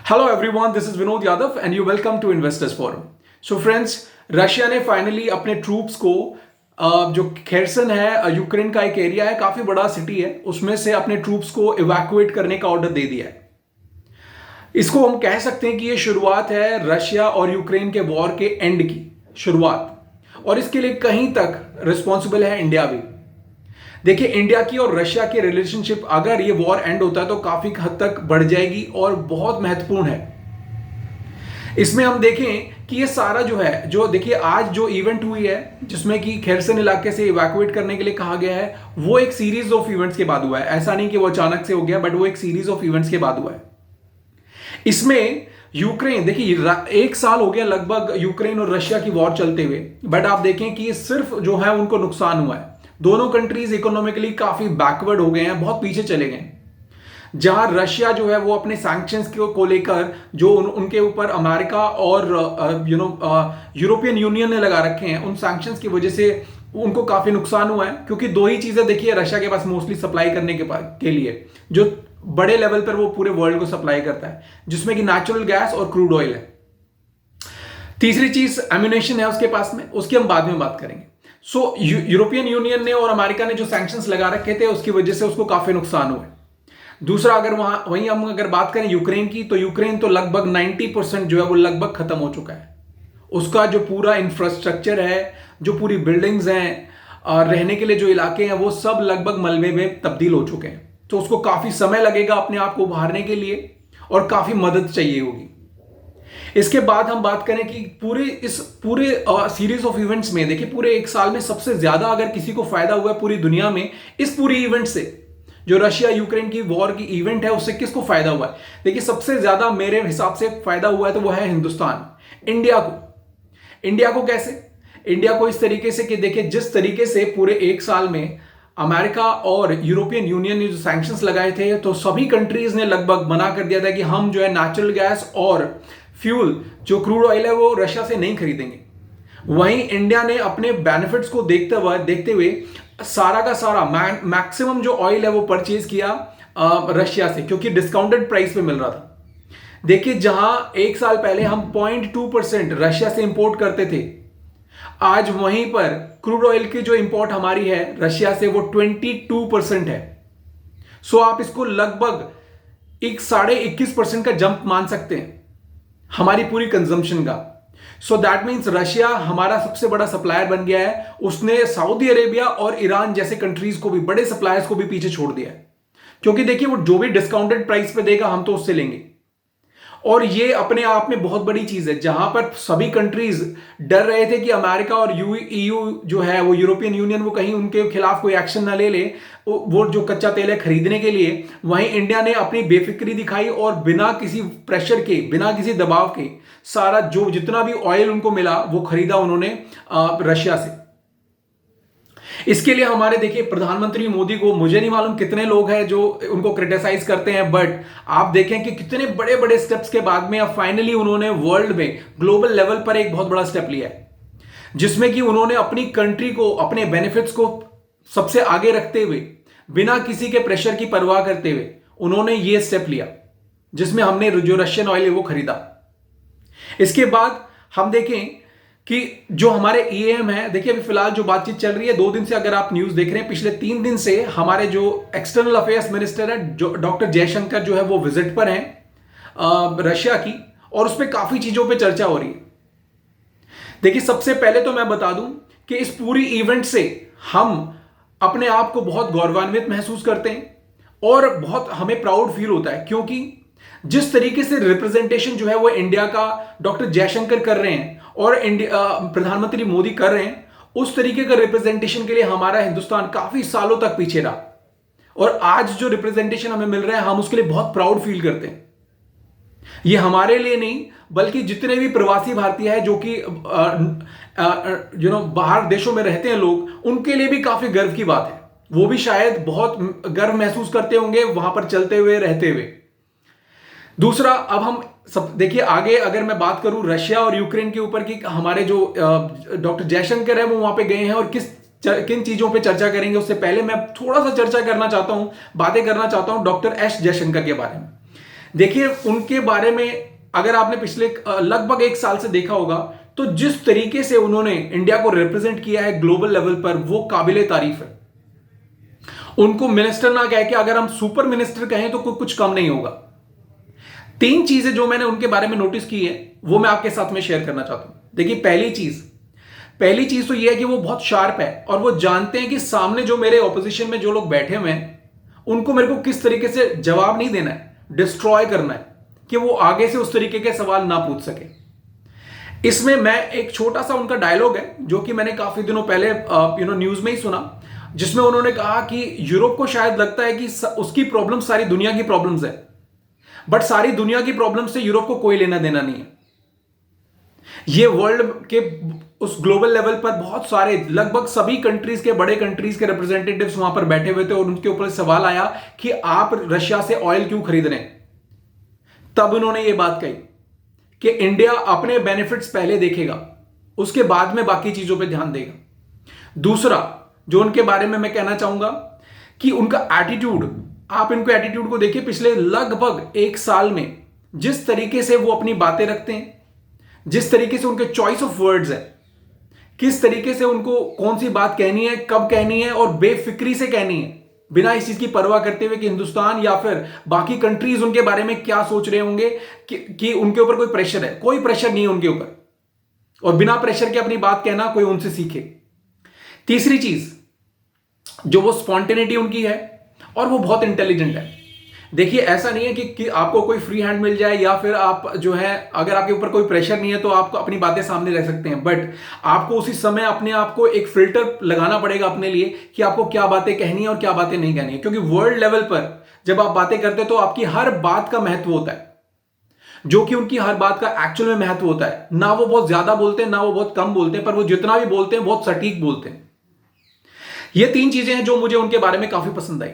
Hello everyone, this is Vinod Yadav and you welcome to Investors Forum. So friends, Russia ने finally अपने troops को जो Kherson है Ukraine का एक एरिया है, काफी बड़ा सिटी है, उसमें से अपने ट्रूप्स को इवैक्यूएट करने का ऑर्डर दे दिया है। इसको हम कह सकते हैं कि ये शुरुआत है रशिया और यूक्रेन के वॉर के एंड की शुरुआत, और इसके लिए कहीं तक रिस्पॉन्सिबल है इंडिया भी। देखिए, इंडिया की और रशिया के रिलेशनशिप अगर ये वॉर एंड होता है तो काफी हद तक बढ़ जाएगी और बहुत महत्वपूर्ण है। इसमें हम देखें कि ये सारा जो देखिए आज जो इवेंट हुई है जिसमें कि खेरसन इलाके से इवैक्यूएट करने के लिए कहा गया है, वो एक सीरीज ऑफ इवेंट्स के बाद हुआ है। ऐसा नहीं कि वो अचानक से हो गया, बट वो एक सीरीज ऑफ इवेंट्स के बाद हुआ है। इसमें यूक्रेन, देखिए एक साल हो गया लगभग यूक्रेन और रशिया की वॉर चलते हुए, बट आप देखें कि सिर्फ जो है उनको नुकसान हुआ है। दोनों कंट्रीज इकोनॉमिकली काफी बैकवर्ड हो गए हैं, बहुत पीछे चले गए। जहां रशिया जो है वो अपने सैंक्शंस को लेकर जो उनके ऊपर अमेरिका और यूरोपियन यूनियन ने लगा रखे हैं, उन सैंक्शंस की वजह से उनको काफी नुकसान हुआ है। क्योंकि दो ही चीजें देखिए रशिया के पास मोस्टली सप्लाई करने के लिए, जो बड़े लेवल पर वो पूरे वर्ल्ड को सप्लाई करता है, जिसमें कि नेचुरल गैस और क्रूड ऑयल है। तीसरी चीज एम्यूनेशन है उसके पास में, उसकी हम बाद में बात करेंगे। सो यूरोपियन यूनियन ने और अमेरिका ने जो सैंक्शंस लगा रखे थे उसकी वजह से उसको काफी नुकसान हुए। दूसरा, अगर वहीं हम अगर बात करें यूक्रेन की, तो यूक्रेन तो लगभग 90% जो है वो लगभग खत्म हो चुका है। उसका जो पूरा इंफ्रास्ट्रक्चर है, जो पूरी बिल्डिंग्स हैं, रहने के लिए जो इलाके हैं, वो सब लगभग मलबे में तब्दील हो चुके हैं। तो उसको काफी समय लगेगा अपने आप को उभारने के लिए और काफी मदद चाहिए होगी। इसके बाद हम बात करें कि इस पूरे सीरीज ऑफ इवेंट्स में, देखिए पूरे एक साल में सबसे ज्यादा अगर किसी को फायदा हुआ है पूरी दुनिया में इस पूरी इवेंट से, जो रशिया यूक्रेन की वॉर की इवेंट है, उससे किसको फायदा हुआ है? देखिए सबसे ज्यादा मेरे हिसाब से फायदा हुआ है तो वो है हिंदुस्तान, इंडिया को। इंडिया को कैसे? इंडिया को इस तरीके से कि देखिए जिस तरीके से पूरे एक साल में अमेरिका और यूरोपियन यूनियन ने जो सैंक्शंस लगाए थे, तो सभी कंट्रीज ने लगभग मना कर दिया था कि हम जो है नेचुरल गैस और फ्यूल, जो क्रूड ऑयल है, वो रशिया से नहीं खरीदेंगे। वहीं इंडिया ने अपने बेनिफिट्स को देखते हुए सारा का सारा मैक्सिमम जो ऑयल है वो परचेज किया रशिया से, क्योंकि डिस्काउंटेड प्राइस पे मिल रहा था। देखिए जहां एक साल पहले हम 0.2% रशिया से इंपोर्ट करते थे, आज वहीं पर क्रूड ऑयल की जो इंपोर्ट हमारी है रशिया से वो 22% है। सो आप इसको लगभग 21.5% का जंप मान सकते हैं हमारी पूरी कंजम्पशन का। सो दैट मीन्स रशिया हमारा सबसे बड़ा सप्लायर बन गया है। उसने सऊदी अरेबिया और ईरान जैसे कंट्रीज को भी, बड़े सप्लायर्स को भी पीछे छोड़ दिया है। क्योंकि देखिए वो जो भी डिस्काउंटेड प्राइस पे देगा हम तो उससे लेंगे, और ये अपने आप में बहुत बड़ी चीज है। जहां पर सभी कंट्रीज डर रहे थे कि अमेरिका और ईयू जो है वो यूरोपियन यूनियन वो कहीं उनके खिलाफ कोई एक्शन ना ले ले वो जो कच्चा तेल है खरीदने के लिए, वहीं इंडिया ने अपनी बेफिक्री दिखाई और बिना किसी प्रेशर के, बिना किसी दबाव के सारा जो जितना भी ऑयल उनको मिला वो खरीदा उन्होंने रशिया से। इसके लिए हमारे देखिए प्रधानमंत्री मोदी को, मुझे नहीं मालूम कितने लोग हैं जो उनको क्रिटिसाइज करते हैं, बट आप देखें कि कितने बड़े बड़े स्टेप्स के बाद में अब फाइनली उन्होंने वर्ल्ड में ग्लोबल लेवल पर एक बहुत बड़ा स्टेप लिया है, जिसमें कि उन्होंने अपनी कंट्री को, अपने बेनिफिट्स को सबसे आगे रखते हुए, बिना किसी के प्रेशर की परवाह करते हुए उन्होंने ये स्टेप लिया, जिसमें हमने जो रशियन ऑयल है वो खरीदा। इसके बाद हम देखें कि जो हमारे ईएम है, देखिए अभी फिलहाल जो बातचीत चल रही है 2 दिन से, अगर आप न्यूज देख रहे हैं, पिछले 3 दिन से हमारे जो एक्सटर्नल अफेयर्स मिनिस्टर है जो डॉक्टर जयशंकर जो है वो विजिट पर हैं रशिया की, और उस पर काफी चीजों पे चर्चा हो रही है। देखिए सबसे पहले तो मैं बता दूं कि इस पूरी इवेंट से हम अपने आप को बहुत गौरवान्वित महसूस करते हैं और बहुत हमें प्राउड फील होता है, क्योंकि जिस तरीके से रिप्रेजेंटेशन जो है वो इंडिया का डॉक्टर जयशंकर कर रहे हैं और प्रधानमंत्री मोदी कर रहे हैं, उस तरीके का रिप्रेजेंटेशन के लिए हमारा हिंदुस्तान काफी सालों तक पीछे रहा, और आज जो रिप्रेजेंटेशन हमें मिल रहा है हम उसके लिए बहुत प्राउड फील करते हैं। ये हमारे लिए नहीं, बल्कि जितने भी प्रवासी भारतीय हैं जो कि बाहर देशों में रहते हैं लोग, उनके लिए भी काफी गर्व की बात है। वो भी शायद बहुत गर्व महसूस करते होंगे वहां पर चलते हुए, रहते हुए। दूसरा, अब हम सब देखिए आगे अगर मैं बात करूं रशिया और यूक्रेन के ऊपर कि हमारे जो डॉक्टर जयशंकर है वो वहां पे गए हैं और किन चीजों पे चर्चा करेंगे, उससे पहले मैं थोड़ा सा चर्चा करना चाहता हूं, बातें करना चाहता हूं डॉक्टर एस जयशंकर के बारे में। देखिए उनके बारे में अगर आपने पिछले लगभग एक साल से देखा होगा, तो जिस तरीके से उन्होंने इंडिया को रिप्रेजेंट किया है ग्लोबल लेवल पर, वो काबिले तारीफ है। उनको मिनिस्टर ना कह के अगर हम सुपर मिनिस्टर कहें तो कुछ कम नहीं होगा। तीन चीजें जो मैंने उनके बारे में नोटिस की है वो मैं आपके साथ में शेयर करना चाहता हूं। देखिए पहली चीज तो यह है कि वो बहुत शार्प है और वो जानते हैं कि सामने जो मेरे ऑपोजिशन में जो लोग बैठे हुए हैं उनको मेरे को किस तरीके से जवाब नहीं देना है, डिस्ट्रॉय करना है कि वो आगे से उस तरीके के सवाल ना पूछ सके। इसमें मैं एक छोटा सा उनका डायलॉग है जो कि मैंने काफी दिनों पहले न्यूज में ही सुना, जिसमें उन्होंने कहा कि यूरोप को शायद लगता है कि उसकी प्रॉब्लम सारी दुनिया की प्रॉब्लम्स है, बट सारी दुनिया की प्रॉब्लम से यूरोप को कोई लेना देना नहीं है। ये वर्ल्ड के उस ग्लोबल लेवल पर बहुत सारे लगभग सभी कंट्रीज के बड़े कंट्रीज के रिप्रेजेंटेटिव्स वहां पर बैठे हुए थे और उनके ऊपर सवाल आया कि आप रशिया से ऑयल क्यों खरीद रहे हैं। तब उन्होंने ये बात कही कि इंडिया अपने बेनिफिट्स पहले देखेगा, उसके बाद में बाकी चीजों पे ध्यान देगा। दूसरा जो उनके बारे में मैं कहना चाहूंगा कि उनका एटीट्यूड, आप इनको एटीट्यूड को देखिए, पिछले लगभग एक साल में जिस तरीके से वो अपनी बातें रखते हैं, जिस तरीके से उनके चॉइस ऑफ वर्ड्स है, किस तरीके से उनको कौन सी बात कहनी है, कब कहनी है और बेफिक्री से कहनी है, बिना इस चीज की परवाह करते हुए कि हिंदुस्तान या फिर बाकी कंट्रीज उनके बारे में क्या सोच रहे होंगे कि उनके ऊपर कोई प्रेशर है। कोई प्रेशर नहीं है उनके ऊपर, और बिना प्रेशर के अपनी बात कहना कोई उनसे सीखे। तीसरी चीज जो वो स्पॉन्टेनिटी उनकी है, और वो बहुत इंटेलिजेंट है। देखिए ऐसा नहीं है कि आपको कोई फ्री हैंड मिल जाए या फिर आप जो है अगर आपके ऊपर कोई प्रेशर नहीं है तो आप अपनी बातें सामने रख सकते हैं, बट आपको उसी समय अपने आप को एक फिल्टर लगाना पड़ेगा अपने लिए कि आपको क्या बातें कहनी है और क्या बातें नहीं कहनी है। क्योंकि वर्ल्ड लेवल पर जब आप बातें करते हैं तो आपकी हर बात का महत्व होता है, जो कि उनकी हर बात का एक्चुअल में महत्व होता है। ना वो बहुत ज्यादा बोलते हैं, ना वो बहुत कम बोलते हैं, पर वो जितना भी बोलते हैं बहुत सटीक बोलते हैं। ये तीन चीजें हैं जो मुझे उनके बारे में काफी पसंद आई।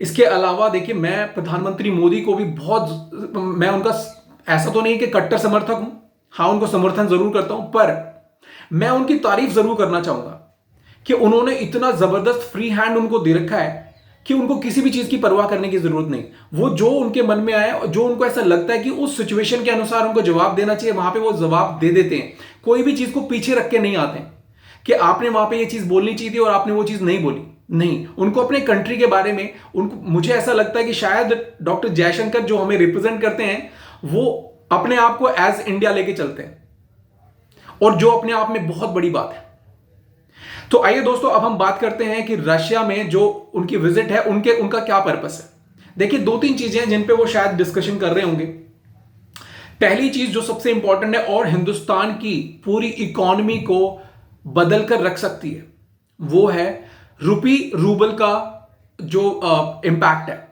इसके अलावा देखिए मैं प्रधानमंत्री मोदी को भी मैं उनका ऐसा तो नहीं कि कट्टर समर्थक हूं, हां उनको समर्थन जरूर करता हूं, पर मैं उनकी तारीफ जरूर करना चाहूंगा कि उन्होंने इतना जबरदस्त फ्री हैंड उनको दे रखा है कि उनको किसी भी चीज की परवाह करने की जरूरत नहीं। वो जो उनके मन में आए, जो उनको ऐसा लगता है कि उस सिचुएशन के अनुसार उनको जवाब देना चाहिए, वहां पे वो जवाब दे देते हैं। कोई भी चीज को पीछे रख के नहीं आते हैं कि आपने वहां पे ये चीज बोलनी चाहिए थी और आपने वो चीज नहीं बोली। नहीं, उनको अपने कंट्री के बारे में उनको, मुझे ऐसा लगता है कि शायद डॉक्टर जयशंकर जो हमें रिप्रेजेंट करते हैं वो अपने आप को एज इंडिया लेके चलते हैं, और जो अपने आप में बहुत बड़ी बात है। तो आइए दोस्तों अब हम बात करते हैं कि रशिया में जो उनकी विजिट है उनका क्या पर्पस है। देखिए दो तीन चीजें हैं जिन पे वो शायद डिस्कशन कर रहे होंगे। पहली चीज जो सबसे इंपॉर्टेंट है और हिंदुस्तान की पूरी इकोनॉमी को बदल कर रख सकती है, वो है रूबल का जो इंपैक्ट है।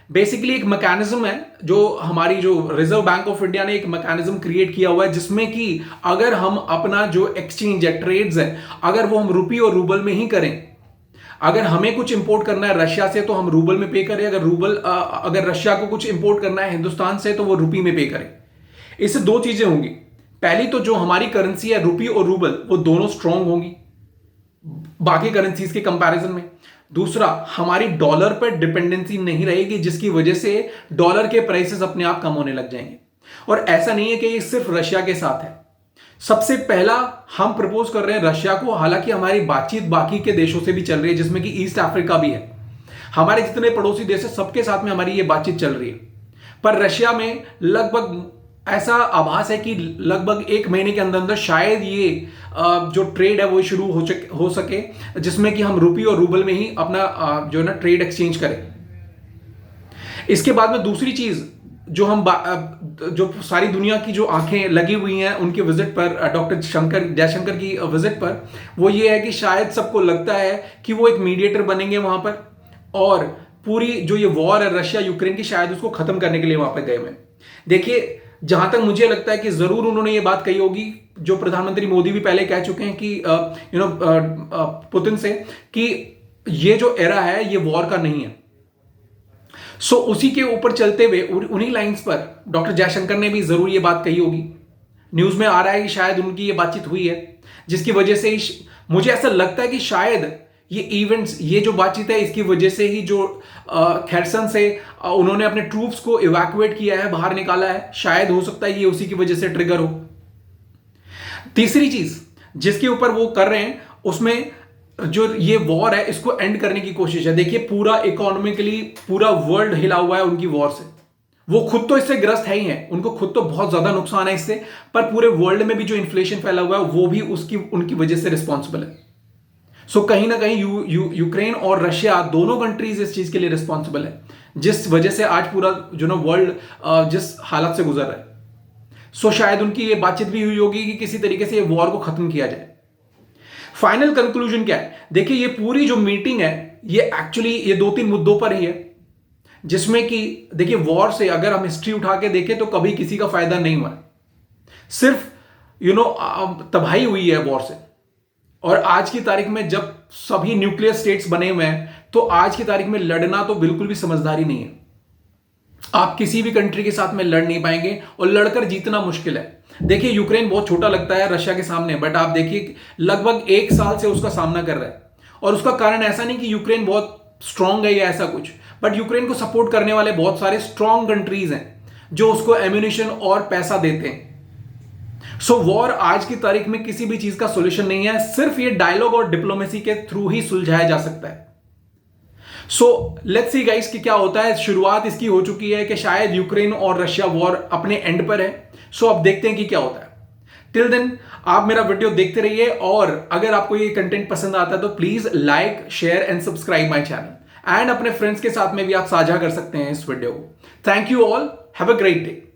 बेसिकली एक मैकेनिज्म है जो हमारी जो रिजर्व बैंक ऑफ इंडिया ने एक मैकेनिज्म क्रिएट किया हुआ है, जिसमें कि अगर हम अपना जो एक्सचेंज है, ट्रेड्स है, अगर वो हम रुपी और रूबल में ही करें, अगर हमें कुछ इंपोर्ट करना है रशिया से तो हम रूबल में पे करें, अगर रशिया को कुछ इंपोर्ट करना है हिंदुस्तान से तो वो रुपी में पे करें। इससे दो चीजें होंगी। पहली तो जो हमारी करेंसी है रुपी और रूबल, वो दोनों स्ट्रांग होंगी बाकी करेंसीज के कंपैरिजन में। दूसरा, हमारी डॉलर पर डिपेंडेंसी नहीं रहेगी, जिसकी वजह से डॉलर के प्राइसेस अपने आप कम होने लग जाएंगे। और ऐसा नहीं है कि ये सिर्फ रशिया के साथ है। सबसे पहला हम प्रपोज कर रहे हैं रशिया को, हालांकि हमारी बातचीत बाकी के देशों से भी चल रही है, जिसमें कि ईस्ट अफ्रीका भी है। हमारे जितने पड़ोसी देश है सबके साथ में हमारी ये बातचीत चल रही है। पर रशिया में लगभग ऐसा आभास है कि लगभग एक महीने के अंदर अंदर शायद ये जो ट्रेड है वो शुरू हो सके, जिसमें कि हम रुपी और रूबल में ही अपना जो है ना ट्रेड एक्सचेंज करें। इसके बाद में दूसरी चीज जो हम जो सारी दुनिया की जो आंखें लगी हुई हैं उनके विजिट पर, डॉक्टर जयशंकर की विजिट पर, वो ये है कि शायद सबको लगता है कि वो एक मीडिएटर बनेंगे वहां पर, और पूरी जो ये वॉर है रशिया यूक्रेन की, शायद उसको खत्म करने के लिए वहां पर गए हुए। देखिए जहां तक मुझे लगता है कि जरूर उन्होंने ये बात कही होगी जो प्रधानमंत्री मोदी भी पहले कह चुके हैं कि पुतिन से, कि ये जो एरा है ये वॉर का नहीं है। सो उसी के ऊपर चलते हुए उन्हीं लाइंस पर डॉक्टर जयशंकर ने भी जरूर ये बात कही होगी। न्यूज में आ रहा है कि शायद उनकी ये बातचीत हुई है, जिसकी वजह से मुझे ऐसा लगता है कि शायद ये इवेंट्स, ये जो बातचीत है, इसकी वजह से ही जो खैरसन से उन्होंने अपने ट्रूप्स को इवैक्यूएट किया है, बाहर निकाला है, शायद हो सकता है ये उसी की वजह से ट्रिगर हो। तीसरी चीज जिसके ऊपर वो कर रहे हैं, उसमें जो ये वॉर है इसको एंड करने की कोशिश है। देखिए पूरा इकोनॉमिकली पूरा वर्ल्ड हिला हुआ है उनकी वॉर से। वो खुद तो इससे ग्रस्त है ही है, उनको खुद तो बहुत ज्यादा नुकसान है इससे, पर पूरे वर्ल्ड में भी जो इन्फ्लेशन फैला हुआ है वो भी उनकी वजह से रिस्पॉन्सिबल है। सो कहीं ना कहीं यूक्रेन और रशिया दोनों कंट्रीज इस चीज के लिए रिस्पॉन्सिबल है, जिस वजह से आज पूरा जो ना वर्ल्ड जिस हालत से गुजर रहा है। सो शायद उनकी ये बातचीत भी हुई होगी कि किसी तरीके से ये वॉर को खत्म किया जाए। फाइनल कंक्लूजन क्या है? देखिए ये पूरी जो मीटिंग है ये एक्चुअली ये 2-3 मुद्दों पर ही है, जिसमें कि देखिए वॉर से अगर हम हिस्ट्री उठा के देखें तो कभी किसी का फायदा नहीं हुआ, सिर्फ तबाही हुई है वॉर से। और आज की तारीख में जब सभी न्यूक्लियर स्टेट्स बने हुए हैं तो आज की तारीख में लड़ना तो बिल्कुल भी समझदारी नहीं है। आप किसी भी कंट्री के साथ में लड़ नहीं पाएंगे और लड़कर जीतना मुश्किल है। देखिए यूक्रेन बहुत छोटा लगता है रशिया के सामने, बट आप देखिए लगभग 1 साल से उसका सामना कर रहा है। और उसका कारण ऐसा नहीं कि यूक्रेन बहुत स्ट्रांग है या ऐसा कुछ, बट यूक्रेन को सपोर्ट करने वाले बहुत सारे स्ट्रांग कंट्रीज हैं जो उसको एम्यूनिशन और पैसा देते हैं। सो वॉर आज की तारीख में किसी भी चीज का सोल्यूशन नहीं है, सिर्फ ये डायलॉग और डिप्लोमेसी के थ्रू ही सुलझाया जा सकता है। सो लेट्स सी गाइस कि क्या होता है। शुरुआत इसकी हो चुकी है कि शायद यूक्रेन और रशिया वॉर अपने एंड पर है। सो अब देखते हैं कि क्या होता है। टिल देन आप मेरा वीडियो देखते रहिए, और अगर आपको ये कंटेंट पसंद आता है तो please like, share and subscribe my channel, and अपने फ्रेंड्स के साथ में भी आप साझा कर सकते हैं इस वीडियो को। Thank you all, have a great day.